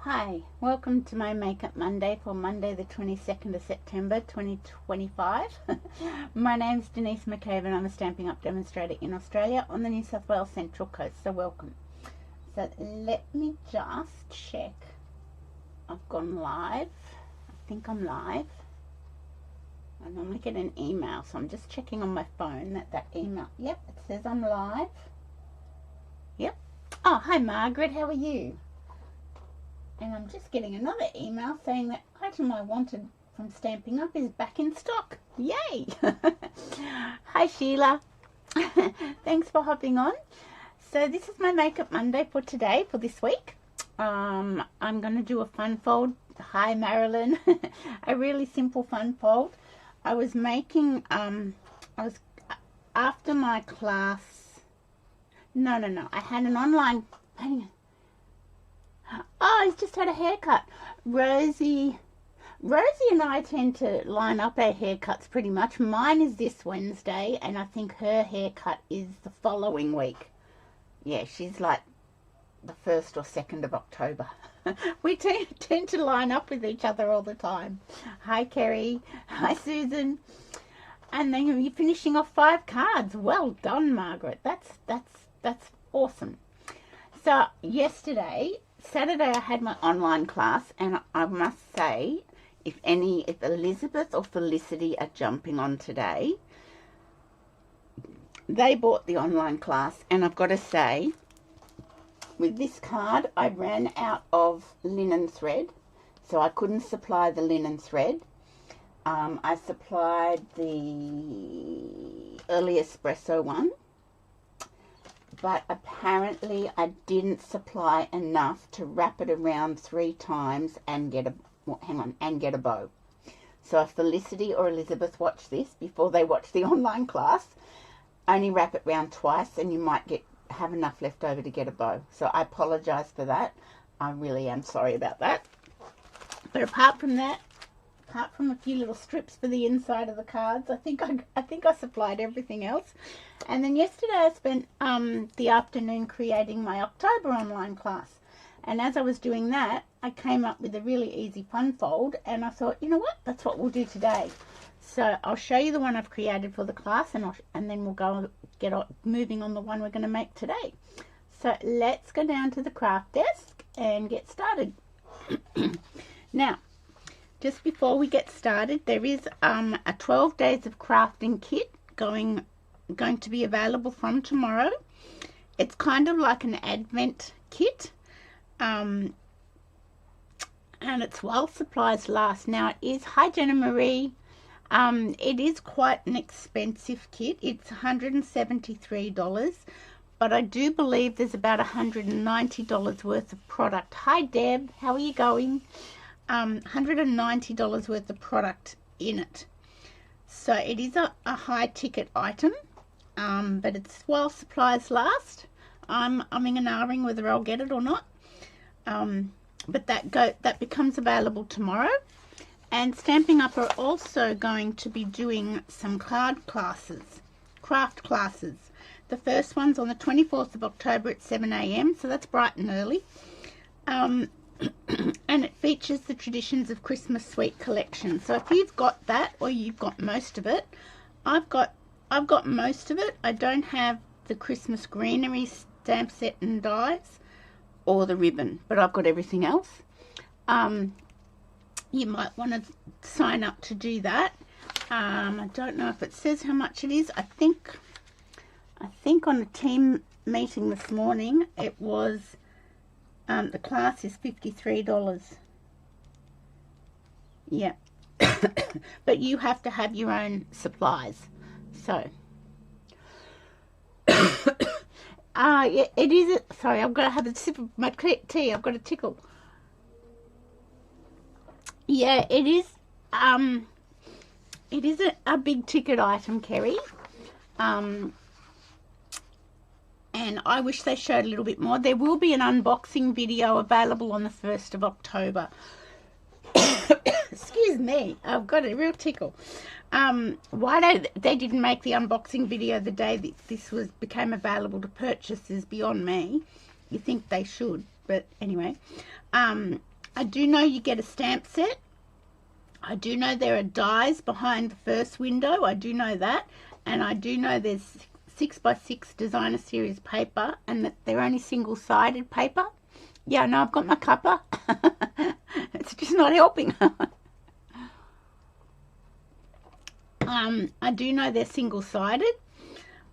Hi, welcome to my Makeup Monday for Monday the 22nd of September 2025. My name's Denise McCabe and I'm a Stampin' Up demonstrator in Australia on the New South Wales Central Coast, so welcome. So let me just check. I've gone live. I think I'm live. I normally get an email, so I'm just checking on my phone that email. Yep, it says I'm live. Yep. Oh, hi Margaret, how are you? And I'm just getting another email saying that item I wanted from Stampin' Up is back in stock. Yay! Hi Sheila. Thanks for hopping on. So this is my Makeup Monday for today, for this week. I'm going to do a fun fold. Hi Marilyn. A really simple fun fold. I was making, after my class, no, I had an online, oh, he's just had a haircut. Rosie and I tend to line up our haircuts pretty much. Mine is this Wednesday, and I think her haircut is the following week. Yeah, she's like the 1st or 2nd of October. We tend to line up with each other all the time. Hi, Kerry. Hi, Susan. And then you're finishing off 5 cards. Well done, Margaret. That's awesome. So Saturday I had my online class, and I must say, if Elizabeth or Felicity are jumping on today, they bought the online class, and I've got to say, with this card, I ran out of linen thread, so I couldn't supply the linen thread. I supplied the early espresso one, but apparently I didn't supply enough to wrap it around 3 times and get a bow. So if Felicity or Elizabeth watch this before they watch the online class, only wrap it round twice and you might have enough left over to get a bow. So I apologize for that. I really am sorry about that. But apart from that, apart from a few little strips for the inside of the cards, I think I supplied everything else. And then yesterday I spent the afternoon creating my October online class. And as I was doing that, I came up with a really easy fun fold, and I thought, you know what, that's what we'll do today. So I'll show you the one I've created for the class, and then we'll go get moving on the one we're going to make today. So let's go down to the craft desk and get started. Now, just before we get started, there is a 12 days of crafting kit going to be available from tomorrow. It's kind of like an advent kit, and it's while supplies last. Now it is, hi Jenna Marie, it is quite an expensive kit. It's $173, but I do believe there's about $190 worth of product. Hi Deb, how are you going? $190 worth of product in it. So it is a high ticket item, but it's while supplies last. I'm umming and ahhing whether I'll get it or not. But that becomes available tomorrow. And Stampin' Up are also going to be doing some craft classes. The first one's on the 24th of October at 7 AM, so that's bright and early. And it features the Traditions of Christmas Sweet collection. So if you've got that, or you've got most of it, I've got most of it. I don't have the Christmas greenery stamp set and dies, or the ribbon, but I've got everything else. You might want to sign up to do that. I don't know if it says how much it is. I think on a team meeting this morning, it was, the class is $53. Yeah. But you have to have your own supplies. So, yeah, it is. Sorry, I've got to have a sip of my tea. I've got a tickle. Yeah, it is. It is a big ticket item, Kerry. And I wish they showed a little bit more. There will be an unboxing video available on the 1st of October. Excuse me, I've got a real tickle. Why they didn't make the unboxing video the day that this became available to purchase is beyond me. You think they should, but anyway. I do know you get a stamp set. I do know there are dies behind the first window. I do know that. And I do know there's 6x6 designer series paper, and that they're only single-sided paper. Yeah, no, I've got my cuppa. It's just not helping. I do know they're single-sided.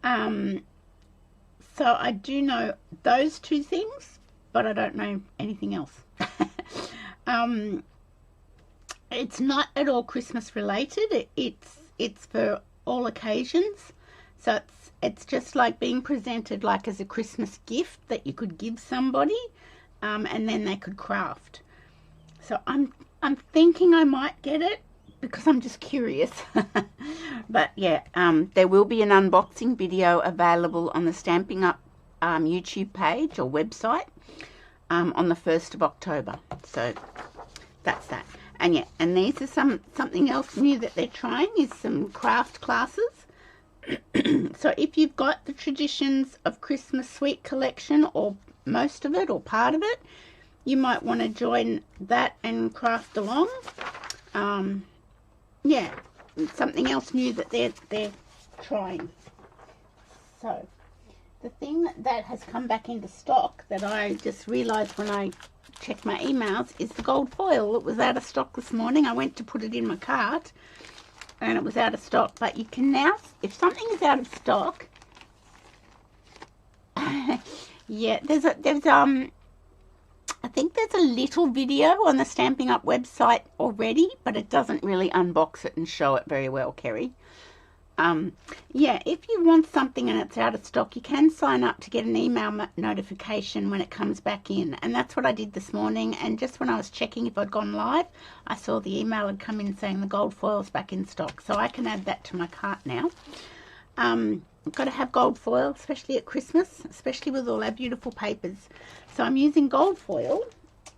So I do know those two things, but I don't know anything else. It's not at all Christmas related. It's for all occasions. So it's just like being presented like as a Christmas gift that you could give somebody, and then they could craft. So I'm thinking I might get it because I'm just curious. But yeah, there will be an unboxing video available on the Stamping Up YouTube page or website on the 1st of October. So that's that. And yeah, and these are something else new that they're trying is some craft classes. So if you've got the Traditions of Christmas Sweet collection, or most of it or part of it, you might want to join that and craft along. Yeah, something else new that they're trying. So the thing that has come back into stock that I just realized when I checked my emails is the gold foil. It was out of stock this morning. I went to put it in my cart and it was out of stock. But you can now, if something is out of stock, yeah, there's I think there's a little video on the Stamping Up website already, but it doesn't really unbox it and show it very well, Kerry. Yeah, if you want something and it's out of stock, you can sign up to get an email notification when it comes back in. And that's what I did this morning. And just when I was checking if I'd gone live, I saw the email had come in saying the gold foil's back in stock. So I can add that to my cart now. I've got to have gold foil, especially at Christmas, especially with all our beautiful papers. So I'm using gold foil,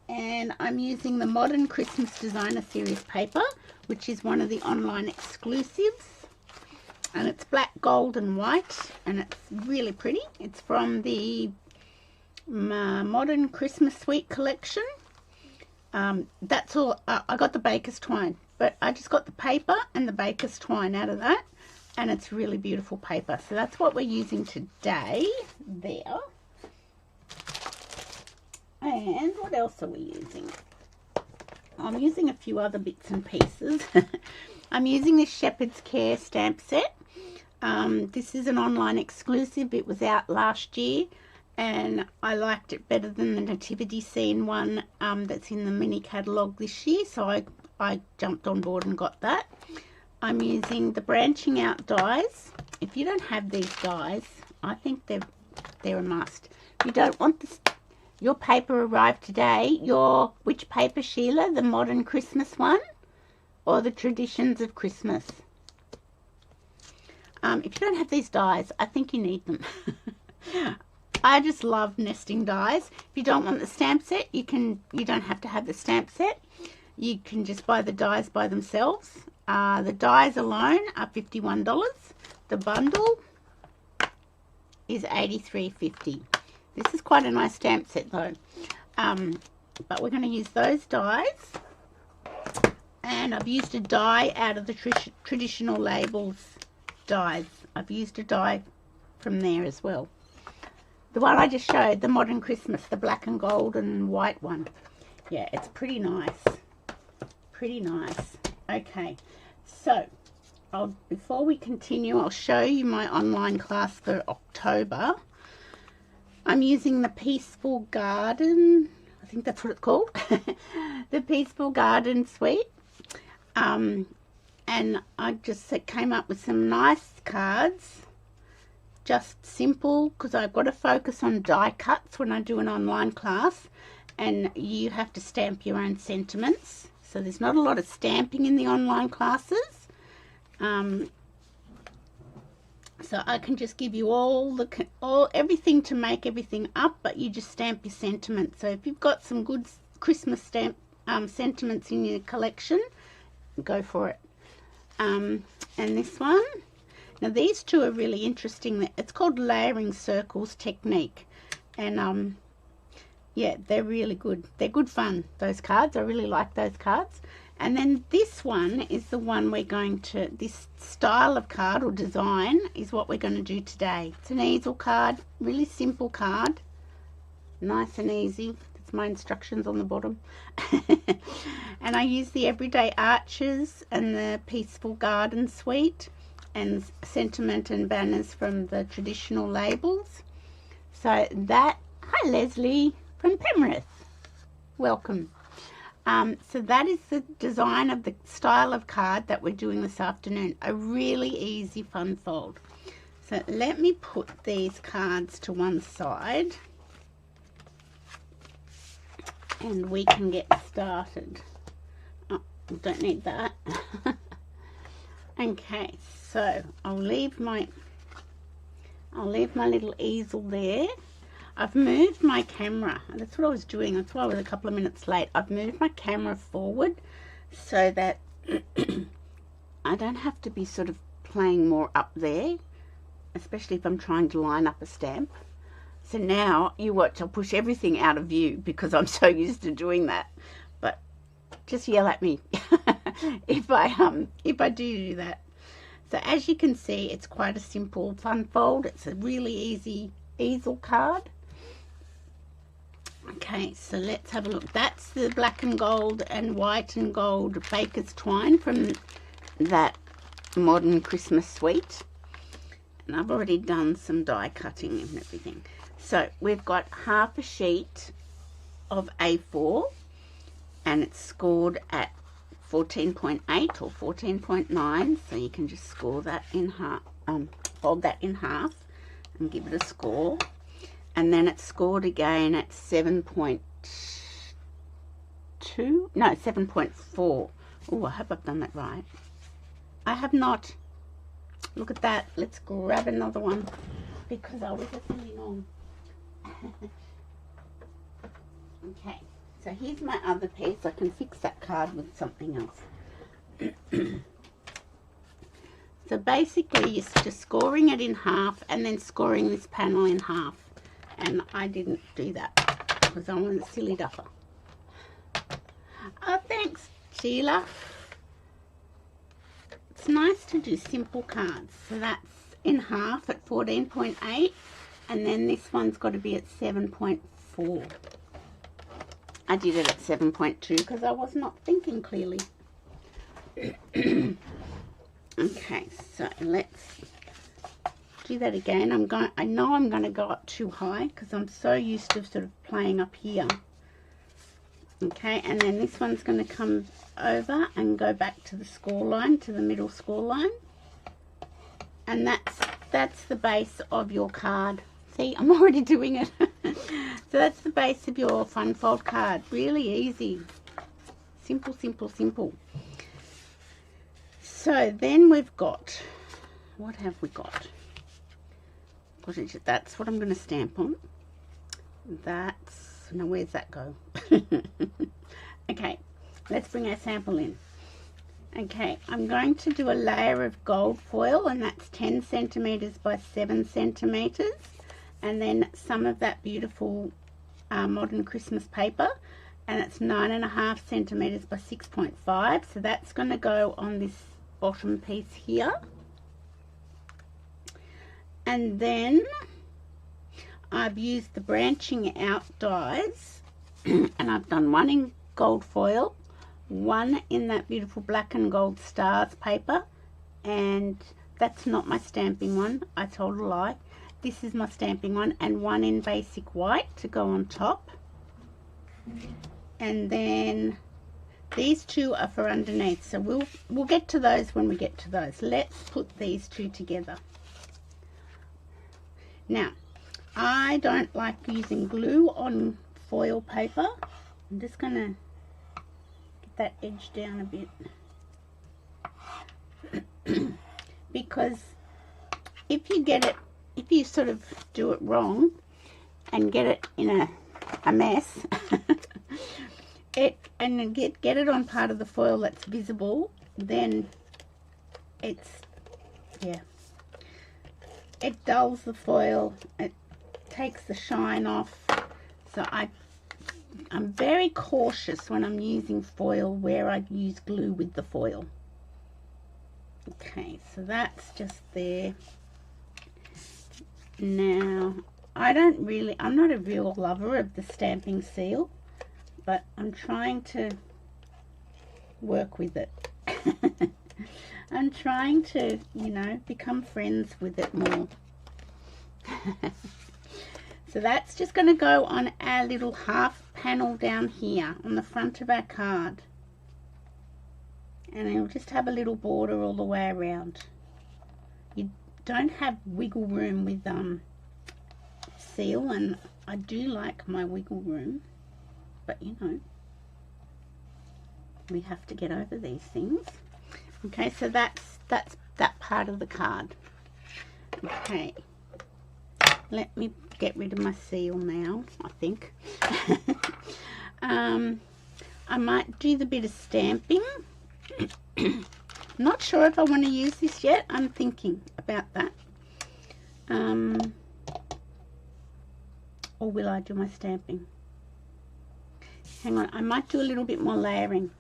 and I'm using the Modern Christmas Designer Series paper, which is one of the online exclusives. And it's black, gold and white, and it's really pretty. It's from the Modern Christmas Sweet collection. That's all. I got the baker's twine, but I just got the paper and the baker's twine out of that, and it's really beautiful paper. So that's what we're using today there. And what else are we using? I'm using a few other bits and pieces. I'm using this Shepherd's Care stamp set. This is an online exclusive. It was out last year, and I liked it better than the nativity scene one that's in the mini catalogue this year, so I jumped on board and got that. I'm using the branching out dies. If you don't have these dies, I think they're a must. If you don't want this, your paper arrived today. Which paper, Sheila? The Modern Christmas one or the Traditions of Christmas? If you don't have these dies, I think you need them. I just love nesting dies. If you don't want the stamp set, you don't have to have the stamp set. You can just buy the dies by themselves. The dies alone are $51. The bundle is $83.50. This is quite a nice stamp set though. But we're going to use those dies. And I've used a die out of the Traditional Labels dies. I've used a die from there as well. The one I just showed, the Modern Christmas, the black and gold and white one. Yeah, it's pretty nice. Pretty nice. Okay, so before we continue, I'll show you my online class for October. I'm using the Peaceful Garden, I think that's what it's called, the Peaceful Garden Suite. And I just came up with some nice cards, just simple, because I've got to focus on die cuts when I do an online class, and you have to stamp your own sentiments. So there's not a lot of stamping in the online classes. So I can just give you everything to make everything up, but you just stamp your sentiments. So if you've got some good Christmas stamp sentiments in your collection, go for it. And this one, now these two are really interesting. It's called Layering Circles Technique, and yeah, they're really good. They're good fun, those cards. I really like those cards. And then this one is the one we're going to, this style of card or design is what we're going to do today. It's an easel card, really simple card, nice and easy. That's my instructions on the bottom. And I use the Everyday Arches and the Peaceful Garden Suite and sentiment and banners from the traditional labels. So that, hi Leslie from Penrith, welcome. So that is the design of the style of card that we're doing this afternoon. A really easy fun fold. So let me put these cards to one side and we can get started. Oh, don't need that. Okay, so I'll leave my little easel there. I've moved my camera. That's what I was doing. That's why I was a couple of minutes late. I've moved my camera forward so that I don't have to be sort of playing more up there, especially if I'm trying to line up a stamp. So now you watch, I'll push everything out of view because I'm so used to doing that. But just yell at me if I do that. So as you can see, it's quite a simple fun fold. It's a really easy easel card. Okay, so let's have a look. That's the black and gold and white and gold baker's twine from that modern Christmas suite. And I've already done some die cutting and everything. So we've got half a sheet of A4 and it's scored at 14.8 or 14.9. So you can just score that in half, fold that in half and give it a score. And then it's scored again at 7.2, no, 7.4. Oh, I hope I've done that right. I have not. Look at that. Let's grab another one because I was listening on. Okay, so here's my other piece. I can fix that card with something else. So basically you're just scoring it in half and then scoring this panel in half. And I didn't do that because I'm a silly duffer. Oh, thanks, Sheila. It's nice to do simple cards. So that's in half at 14.8. And then this one's got to be at 7.4. I did it at 7.2 because I was not thinking clearly. Okay, so let's do that again. I know I'm going to go up too high because I'm so used to sort of playing up here. Okay, and then this one's going to come over and go back to the score line, to the middle score line. And that's the base of your card. See, I'm already doing it. So that's the base of your fun fold card. Really easy. Simple, simple, simple. So then we've got, what have we got? That's what I'm going to stamp on. That's, now where's that go? Okay, let's bring our sample in. Okay, I'm going to do a layer of gold foil, and that's 10 centimeters by 7 centimeters, and then some of that beautiful modern Christmas paper, and it's 9.5 centimeters by 6.5. So that's going to go on this bottom piece here. And then I've used the branching out dies and I've done one in gold foil, one in that beautiful black and gold stars paper, and that's not my stamping one, I told a lie. This is my stamping one, and one in basic white to go on top. And then these two are for underneath, so we'll get to those when we get to those. Let's put these two together. Now, I don't like using glue on foil paper. I'm just going to get that edge down a bit. Because if you sort of do it wrong and get it in a mess, and get it on part of the foil that's visible, then it's, yeah, it dulls the foil, it takes the shine off. So I I'm very cautious when I'm using foil where I use glue with the foil. Okay, so that's just there. Now, I'm not a real lover of the stamping seal, but I'm trying to work with it. I'm trying to, you know, become friends with it more. So that's just going to go on our little half panel down here on the front of our card. And it'll just have a little border all the way around. You don't have wiggle room with seal, and I do like my wiggle room, but you know, we have to get over these things. Okay, so that's that part of the card. Okay, let me get rid of my seal now, I think. I might do the bit of stamping. I'm not sure if I want to use this yet. I'm thinking about that. Or will I do my stamping? Hang on, I might do a little bit more layering.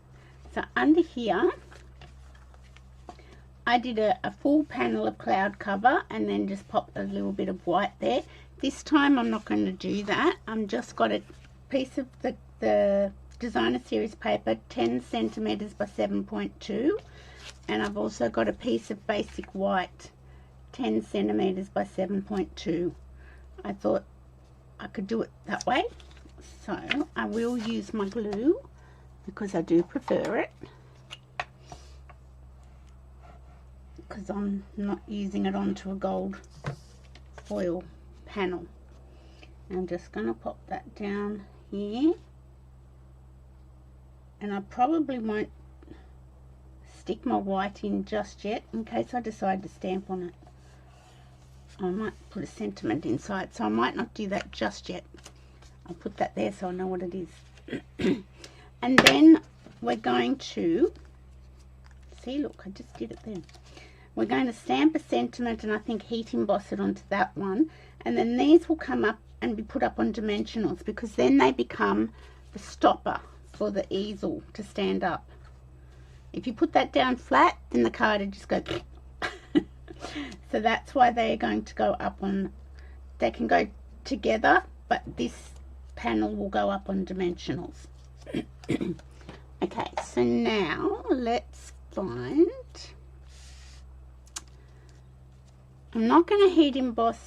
So under here, I did a full panel of cloud cover and then just popped a little bit of white there. This time I'm not going to do that. I'm just got a piece of the designer series paper, 10 centimeters by 7.2, and I've also got a piece of basic white, 10 centimeters by 7.2. I thought I could do it that way, so I will use my glue because I do prefer it, because I'm not using it onto a gold foil panel. I'm just going to pop that down here, and I probably won't stick my white in just yet in case I decide to stamp on it. I might put a sentiment inside, so I might not do that just yet. I'll put that there so I know what it is. And then we're going to, see, look, I just did it then. We're going to stamp a sentiment and I think heat emboss it onto that one, and then these will come up and be put up on dimensionals, because then they become the stopper for the easel to stand up. If you put that down flat, then the card would just go so that's why they're going to go up on, they can go together, but this panel will go up on dimensionals. Okay, so now let's find, I'm not going to heat emboss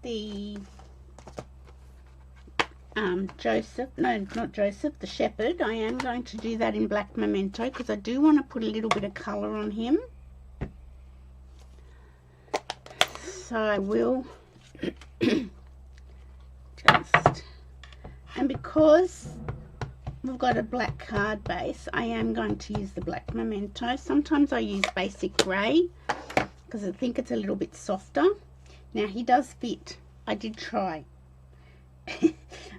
the Joseph, no, not Joseph, the shepherd. I am going to do that in black memento because I do want to put a little bit of colour on him. So I will just, and because we've got a black card base, I am going to use the black memento. Sometimes I use basic grey because I think it's a little bit softer. Now he does fit. I did try.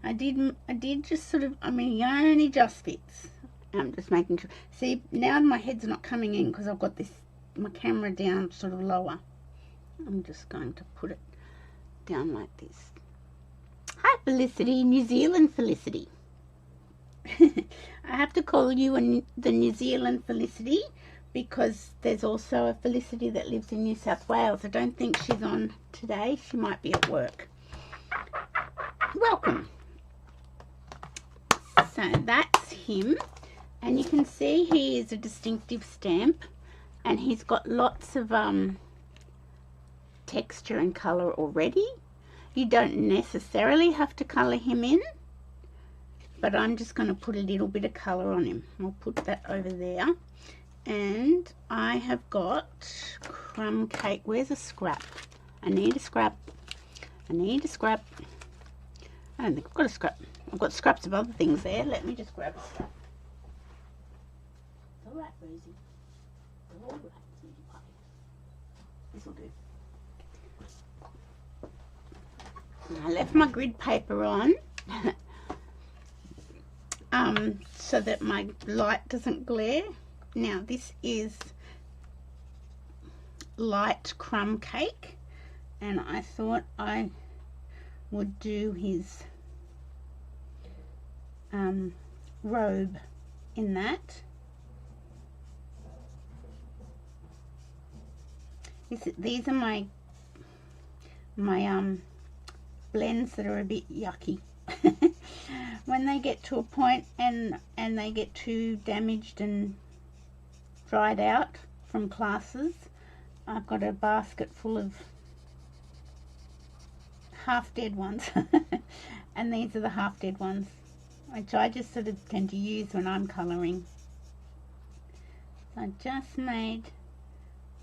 I did just sort of, I mean, he only just fits. I'm just making sure. See, now my head's not coming in because I've got this, my camera down sort of lower. I'm just going to put it down like this. Hi Felicity, New Zealand Felicity. I have to call you the New Zealand Felicity because there's also a Felicity that lives in New South Wales. I don't think she's on today. She might be at work. Welcome. So that's him, and you can see he is a distinctive stamp, and he's got lots of texture and color already. You don't necessarily have to color him in, but I'm just going to put a little bit of color on him. I'll put that over there. And I have got crumb cake. Where's a scrap? I need a scrap. I need a scrap. I don't think I've got a scrap. I've got scraps of other things there. Let me just grab a scrap. All right, Rosie. All right, sweetie pie. This will do. I left my grid paper on so that my light doesn't glare. Now this is light crumb cake, and I thought I would do his robe in that. These are my blends that are a bit yucky. When they get to a point and they get too damaged and dried out from classes, I've got a basket full of half dead ones and these are the half dead ones, which I just sort of tend to use when I'm colouring. So I just made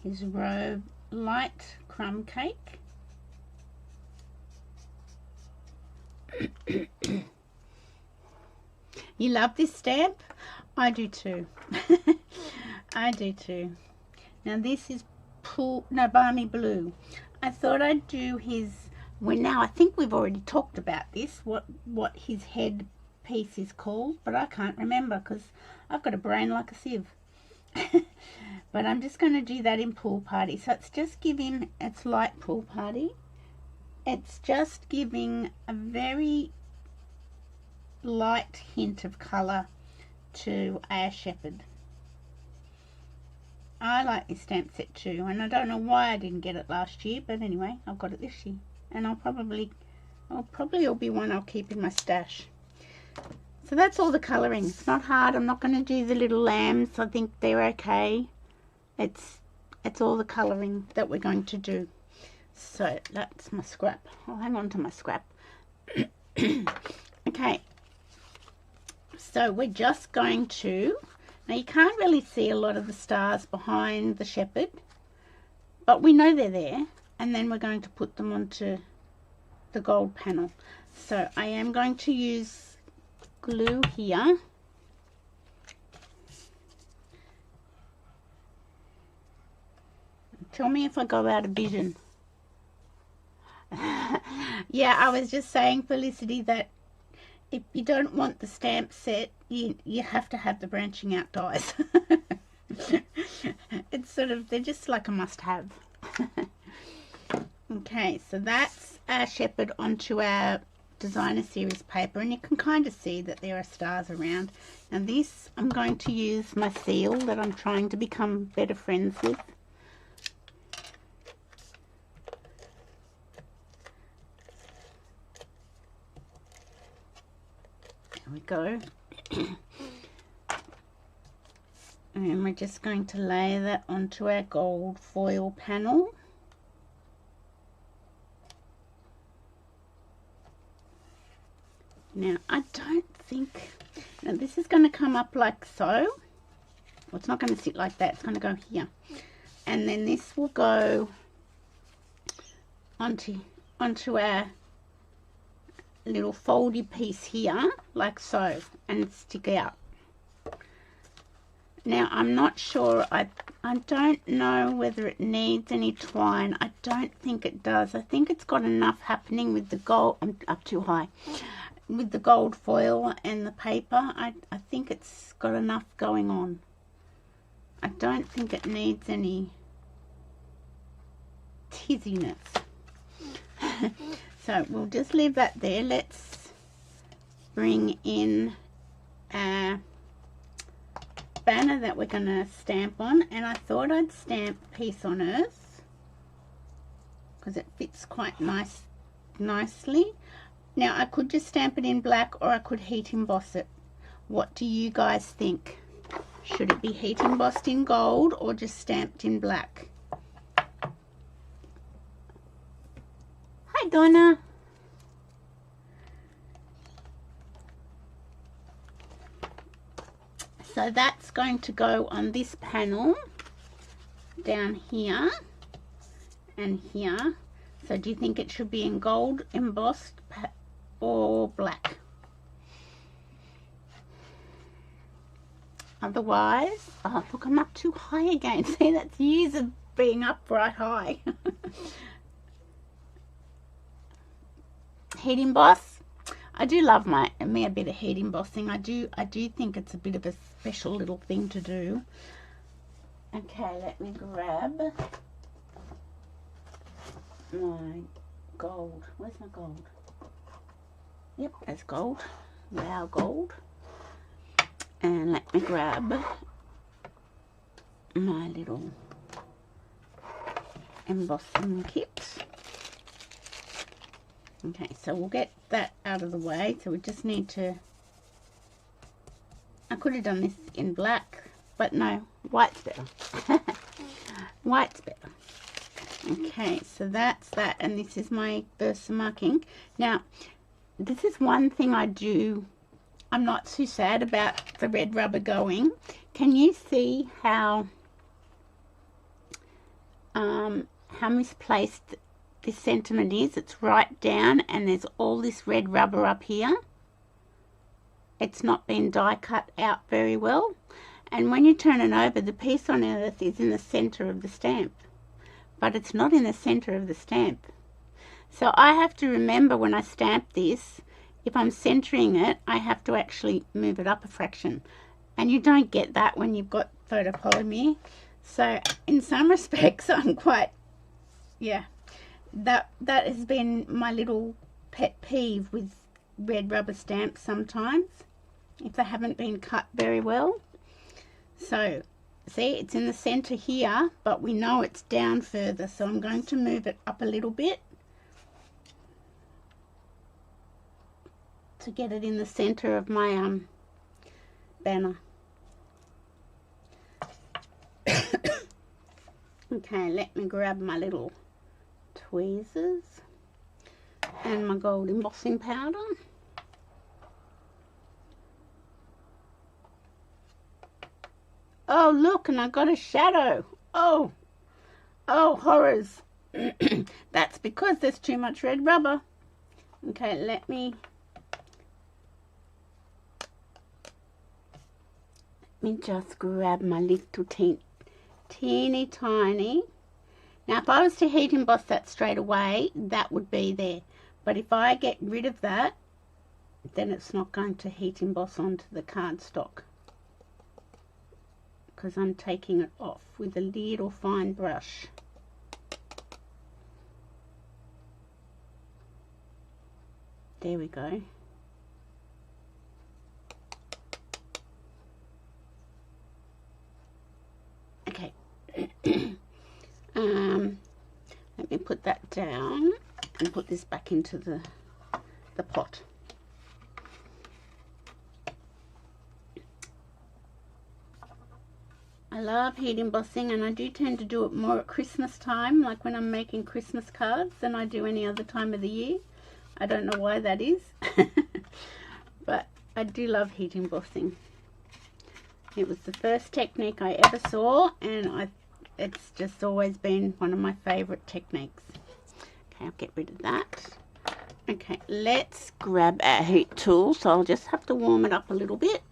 his robe light crumb cake. You love this stamp? I do too. I do too. Now this is balmy blue. I thought I'd do his, well, now I think we've already talked about this, what his head piece is called, but I can't remember because I've got a brain like a sieve. But I'm just going to do that in Pool Party. So it's just giving, it's light Pool Party. It's just giving a very light hint of colour to our shepherd. I like this stamp set too, and I don't know why I didn't get it last year, but anyway, I've got it this year, and I'll probably will be one I'll keep in my stash. So that's all the colouring. It's not hard. I'm not going to do the little lambs. I think they're okay. It's all the colouring that we're going to do. So that's my scrap. I'll hang on to my scrap. Okay. So we're just going to, now you can't really see a lot of the stars behind the shepherd, but we know they're there, and then we're going to put them onto the gold panel. So I am going to use glue here. Tell me if I go out of vision. Yeah, I was just saying, Felicity, that if you don't want the stamp set, you have to have the branching out dies. It's sort of, they're just like a must-have. Okay, so that's our shepherd onto our designer series paper, and you can kind of see that there are stars around. And this, I'm going to use my seal that I'm trying to become better friends with. There we go. And we're just going to lay that onto our gold foil panel. Now I don't think, now this is going to come up like so. Well, it's not going to sit like that, it's going to go here. And then this will go onto our little foldy piece here, like so, and stick out. Now I'm not sure, I don't know whether it needs any twine. I don't think it does. I think it's got enough happening with the gold. I'm up too high. With the gold foil and the paper, I think it's got enough going on. I don't think it needs any tizziness. So we'll just leave that there. Let's bring in our banner that we're going to stamp on, and I thought I'd stamp Peace on Earth because it fits quite nicely. Now I could just stamp it in black, or I could heat emboss it. What do you guys think? Should it be heat embossed in gold or just stamped in black? Hi Donna. So that's going to go on this panel down here and here. So do you think it should be in gold embossed or black? Otherwise, oh look, I'm up too high again. See, that's years of being up right high. Heat emboss. I do love me a bit of heat embossing. I do think it's a bit of a special little thing to do. Okay, let me grab my gold. Where's my gold? Yep, there's gold. Wow Gold. And let me grab my little embossing kit. Okay, so we'll get that out of the way. So we just need to, I could have done this in black, but no, white's better. White's better. Okay, so that's that, and this is my Versamarking. Now, this is one thing I do. I'm not too sad about the red rubber going. Can you see how misplaced this sentiment is? It's right down, and there's all this red rubber up here. It's not been die cut out very well, and when you turn it over, the piece on earth is in the center of the stamp, but it's not in the center of the stamp. So I have to remember when I stamp this, if I'm centering it, I have to actually move it up a fraction, and you don't get that when you've got photopolymer. So in some respects, I'm quite, yeah, that has been my little pet peeve with red rubber stamps sometimes, if they haven't been cut very well. So see, it's in the center here, but we know it's down further, so I'm going to move it up a little bit to get it in the center of my banner. Okay, let me grab my little tweezers and my gold embossing powder. Oh look, and I got a shadow. Oh horrors. That's because there's too much red rubber. Okay, let me just grab my little teeny tiny. Now if I was to heat emboss that straight away, that would be there, but if I get rid of that, then it's not going to heat emboss onto the cardstock, because I'm taking it off with a little fine brush. There we go. Okay. Let me put that down and put this back into the pot. I love heat embossing, and I do tend to do it more at Christmas time, like when I'm making Christmas cards, than I do any other time of the year. I don't know why that is, but I do love heat embossing. It was the first technique I ever saw, and it's just always been one of my favorite techniques. Okay, I'll get rid of that. Okay, let's grab our heat tool. So I'll just have to warm it up a little bit.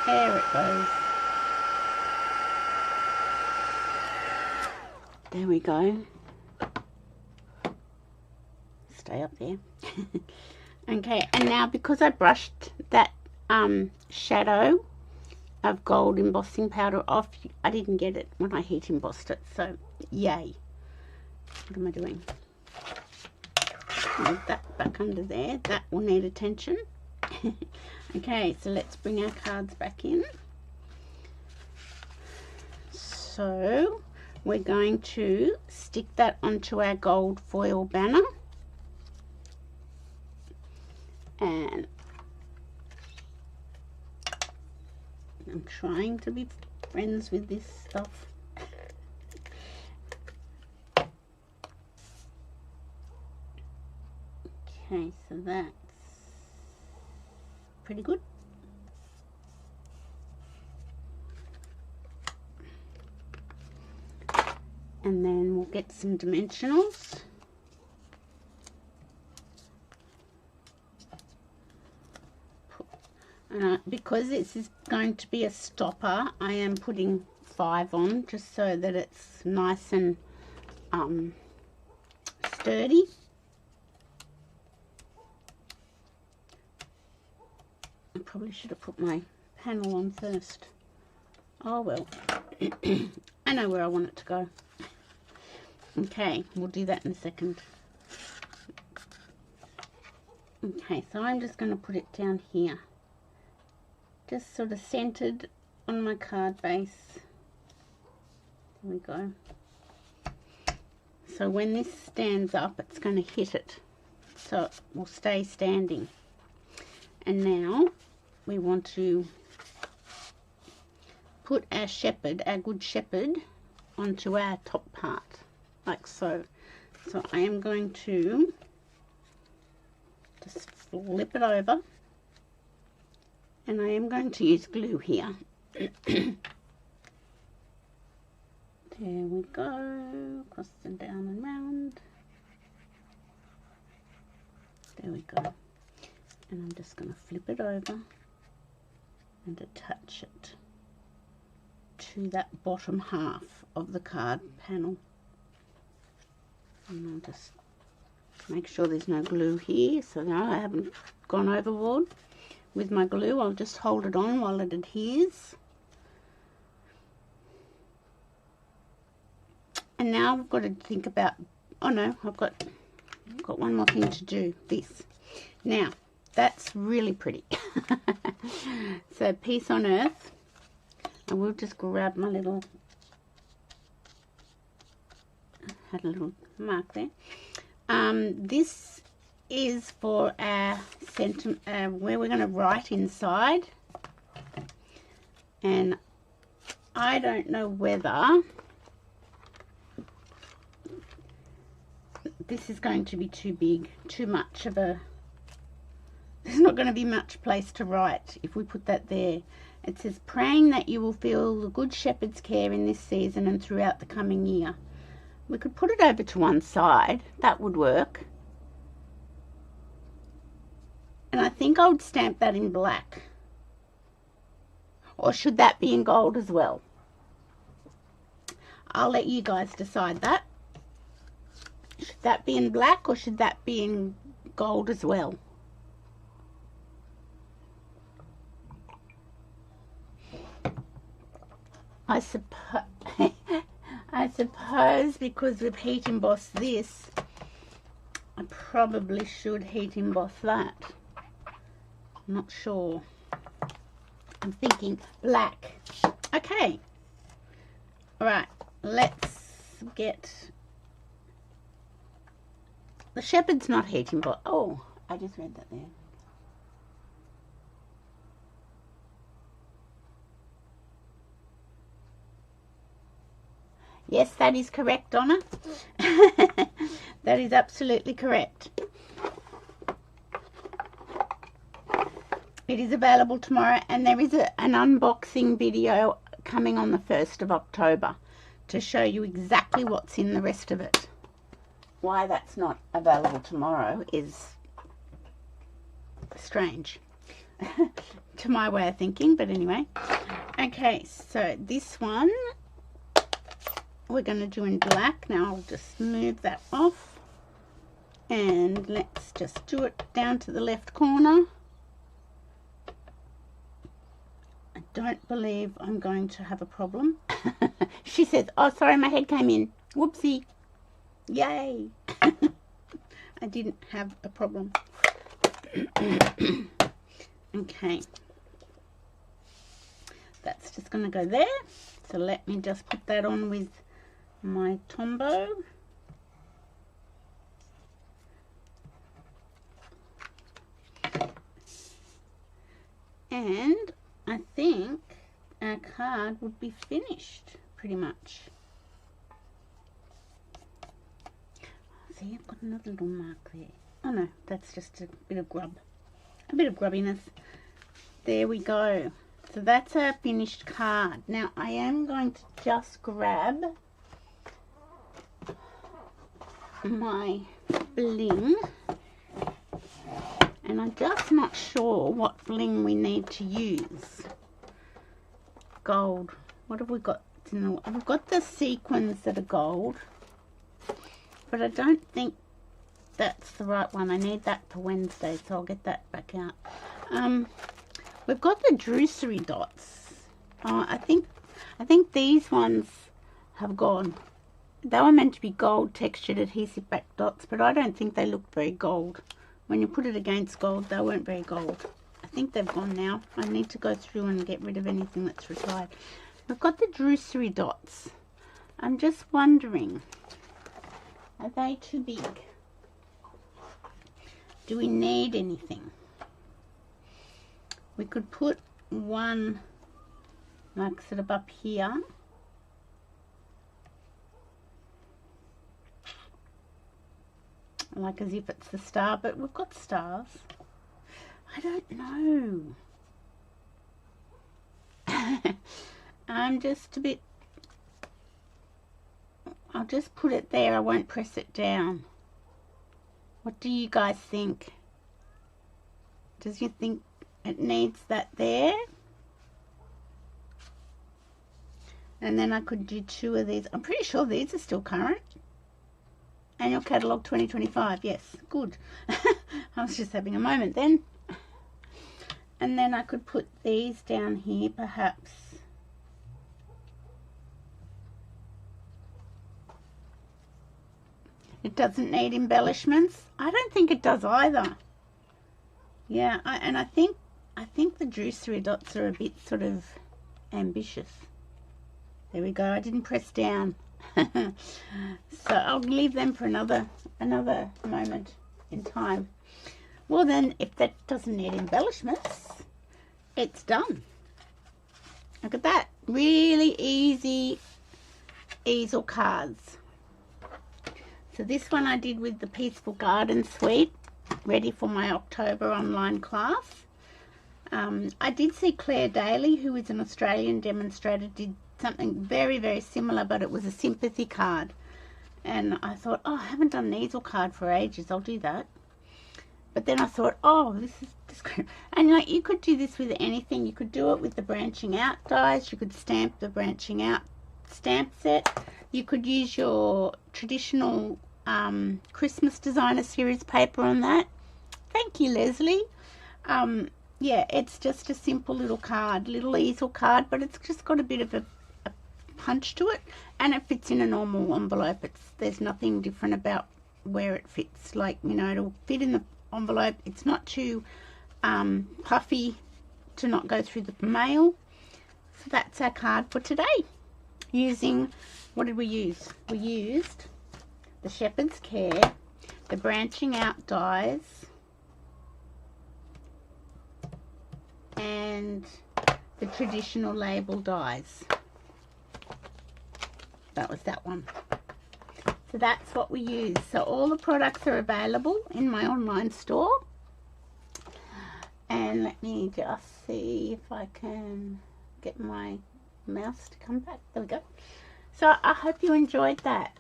There it goes. There we go. Stay up there. Okay, and now because I brushed that shadow of gold embossing powder off, I didn't get it when I heat embossed it, so yay. What am I doing? Move that back under there. That will need attention. Okay, so let's bring our cards back in. So we're going to stick that onto our gold foil banner, and I'm trying to be friends with this stuff. Okay, so that's pretty good. And then we'll get some dimensionals. Because this is going to be a stopper, I am putting 5 on, just so that it's nice and sturdy. I probably should have put my panel on first. Oh well. I know where I want it to go. Okay, we'll do that in a second. Okay, so I'm just going to put it down here. Just sort of centered on my card base. There we go. So when this stands up, it's going to hit it. So it will stay standing. And now we want to put our shepherd, our good shepherd, onto our top part, like so. So I am going to just flip it over, and I am going to use glue here. There we go, across and down and round. There we go. And I'm just going to flip it over and attach it to that bottom half of the card panel. And I'll just make sure there's no glue here, so now I haven't gone overboard with my glue. I'll just hold it on while it adheres. And now I've got to think about, oh no, I've got one more thing to do, this. Now, that's really pretty. So, Peace on Earth. I will just grab my little, had a little mark there. This is for our where we're going to write inside. And I don't know whether this is going to be too big, too much of a, there's not going to be much place to write if we put that there. It says, praying that you will feel the Good Shepherd's care in this season and throughout the coming year. We could put it over to one side. That would work. And I think I would stamp that in black. Or should that be in gold as well? I'll let you guys decide that. Should that be in black or should that be in gold as well? I suppose because we've heat embossed this, I probably should heat emboss that. I'm not sure. I'm thinking black. Okay. Alright, let's get... The shepherd's not heat embossed. Oh, I just read that there. Yes, that is correct, Donna. That is absolutely correct. It is available tomorrow, and there is an unboxing video coming on the 1st of October to show you exactly what's in the rest of it. Why that's not available tomorrow is strange to my way of thinking, but anyway. Okay, so this one we're going to do in black. Now I'll just move that off and let's just do it down to the left corner. I don't believe I'm going to have a problem. She says, oh sorry, my head came in. Whoopsie. Yay. I didn't have a problem. Okay. That's just going to go there. So let me just put that on with my Tombow. And I think our card would be finished pretty much. See, I've got another little mark there. Oh no, that's just a bit of grub. A bit of grubbiness. There we go. So that's our finished card. Now I am going to just grab my bling, and I'm just not sure what bling we need to use. Gold. What have we got? We've got the sequins that are gold, but I don't think that's the right one. I need that for Wednesday, so I'll get that back out. We've got the drucery dots. I think these ones have gone. They were meant to be gold textured adhesive back dots, but I don't think they look very gold. When you put it against gold, they weren't very gold. I think they've gone now. I need to go through and get rid of anything that's retired. We've got the drucery dots. I'm just wondering, are they too big? Do we need anything? We could put one like sort of up here. Like as if it's the star, but we've got stars. I don't know. I'm just a bit... I'll just put it there. I won't press it down. What do you guys think? Does you think it needs that there? And then I could do 2 of these. I'm pretty sure these are still current. Annual Catalogue 2025. Yes, good. I was just having a moment then. And then I could put these down here, perhaps. It doesn't need embellishments. I don't think it does either. Yeah, I think the drucery dots are a bit sort of ambitious. There we go. I didn't press down. So I'll leave them for another moment in time. Well then, if that doesn't need embellishments, it's done. Look at that. Really easy easel cards. So this one I did with the Peaceful Garden Suite, ready for my October online class. I did see Claire Daly, who is an Australian demonstrator, did something very, very similar, but it was a sympathy card. And I thought, oh, I haven't done an easel card for ages. I'll do that. But then I thought, oh, this is just great. And like, you could do this with anything. You could do it with the branching out dies. You could stamp the branching out stamp set. You could use your traditional Christmas Designer Series paper on that. Thank you, Leslie. Yeah, it's just a simple little card, little easel card, but it's just got a bit of a punch to it, and it fits in a normal envelope. There's nothing different about where it fits. Like, you know, it'll fit in the envelope. It's not too puffy to not go through the mail. So that's our card for today. Using, what did we use? We used the Shepherd's Care, the branching out dies, and the traditional label dies. That was that one. So that's what we use. So all the products are available in my online store. And let me just see if I can get my mouse to come back. There we go. So I hope you enjoyed that.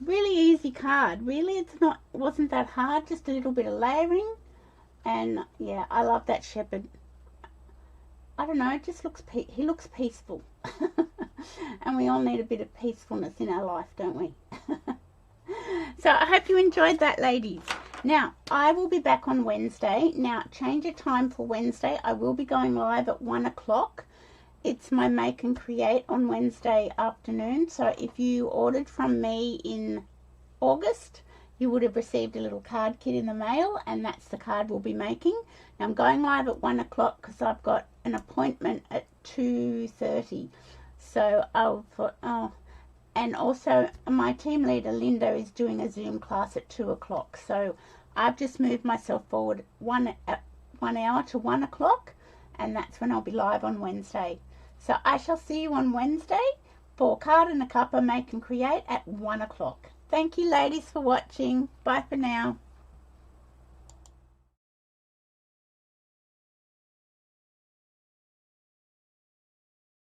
Really easy card. Really, wasn't that hard. Just a little bit of layering. And yeah, I love that shepherd. I don't know, it just looks, he looks peaceful. And we all need a bit of peacefulness in our life, don't we? So I hope you enjoyed that, ladies. Now, I will be back on Wednesday. Now, change of time for Wednesday. I will be going live at 1 o'clock. It's my Make and Create on Wednesday afternoon. So if you ordered from me in August, you would have received a little card kit in the mail, and that's the card we'll be making. Now, I'm going live at 1 o'clock because I've got an appointment at 2:30. So I thought, oh, and also my team leader Linda is doing a Zoom class at 2 o'clock. So I've just moved myself forward 1 hour to 1 o'clock, and that's when I'll be live on Wednesday. So I shall see you on Wednesday for Card and a Cuppa Make and Create at 1 o'clock. Thank you, ladies, for watching. Bye for now.